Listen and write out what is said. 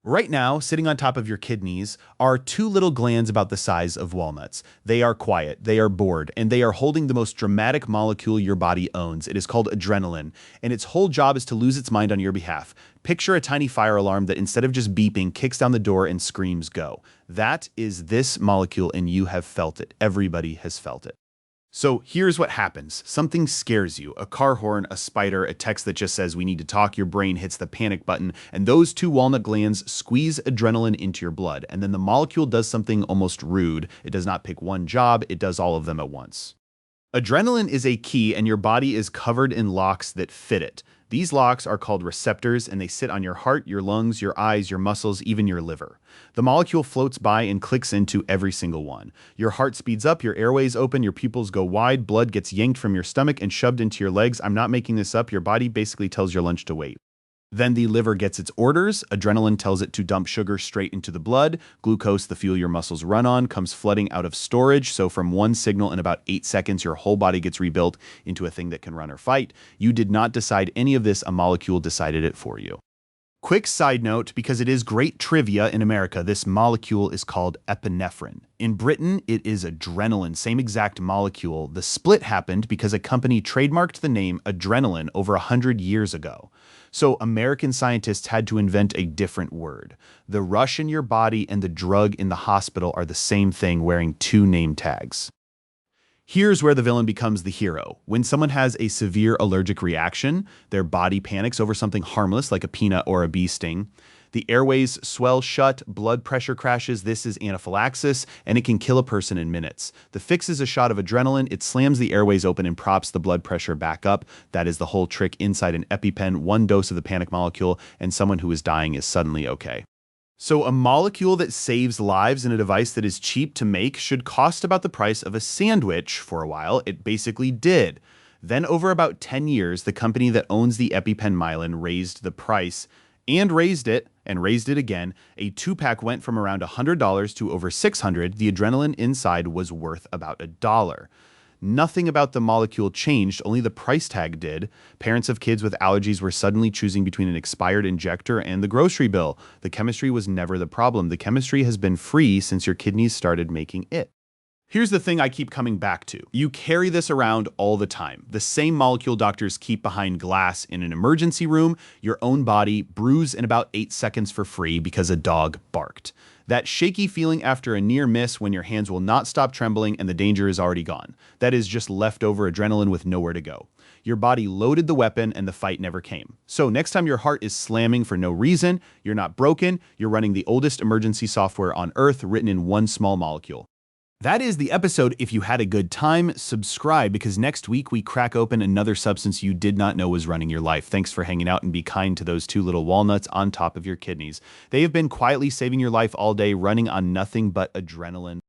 Right now, sitting on top of your kidneys are two little glands about the size of walnuts. They are quiet, they are bored, and they are holding the most dramatic molecule your body owns. It is called adrenaline, and its whole job is to lose its mind on your behalf. Picture a tiny fire alarm that instead of just beeping, kicks down the door and screams go. That is this molecule, and you have felt it. Everybody has felt it. So here's what happens. Something scares you. A car horn, a spider, a text that just says we need to talk. Your brain hits the panic button, and those two walnut glands squeeze adrenaline into your blood. And then the molecule does something almost rude. It does not pick one job, it does all of them at once. Adrenaline is a key, and your body is covered in locks that fit it. These locks are called receptors, and they sit on your heart, your lungs, your eyes, your muscles, even your liver. The molecule floats by and clicks into every single one. Your heart speeds up, your airways open, your pupils go wide, blood gets yanked from your stomach and shoved into your legs. I'm not making this up. Your body basically tells your lunch to wait. Then the liver gets its orders. Adrenaline tells it to dump sugar straight into the blood. Glucose, the fuel your muscles run on, comes flooding out of storage. So from one signal in about 8 seconds, your whole body gets rebuilt into a thing that can run or fight. You did not decide any of this. A molecule decided it for you. Quick side note, because it is great trivia in America, this molecule is called epinephrine. In Britain, it is adrenaline, same exact molecule. The split happened because a company trademarked the name adrenaline over 100 years ago. So American scientists had to invent a different word. The rush in your body and the drug in the hospital are the same thing, wearing two name tags. Here's where the villain becomes the hero. When someone has a severe allergic reaction, their body panics over something harmless like a peanut or a bee sting. The airways swell shut, blood pressure crashes. This is anaphylaxis, and it can kill a person in minutes. The fix is a shot of adrenaline. It slams the airways open and props the blood pressure back up. That is the whole trick inside an EpiPen. One dose of the panic molecule, and someone who is dying is suddenly okay. So a molecule that saves lives in a device that is cheap to make should cost about the price of a sandwich. For a while, it basically did. Then over about 10 years, the company that owns the EpiPen Mylan raised the price and raised it again. A 2-pack went from around $100 to over $600. The adrenaline inside was worth about $1. Nothing about the molecule changed, only the price tag did. Parents of kids with allergies were suddenly choosing between an expired injector and the grocery bill. The chemistry was never the problem. The chemistry has been free since your kidneys started making it. Here's the thing I keep coming back to. You carry this around all the time. The same molecule doctors keep behind glass in an emergency room. Your own body bruised in about 8 seconds for free because a dog barked. That shaky feeling after a near miss when your hands will not stop trembling and the danger is already gone. That is just leftover adrenaline with nowhere to go. Your body loaded the weapon and the fight never came. So next time your heart is slamming for no reason, you're not broken, you're running the oldest emergency software on Earth written in one small molecule. That is the episode. If you had a good time, subscribe, because next week we crack open another substance you did not know was running your life. Thanks for hanging out, and be kind to those two little walnuts on top of your kidneys. They have been quietly saving your life all day, running on nothing but adrenaline.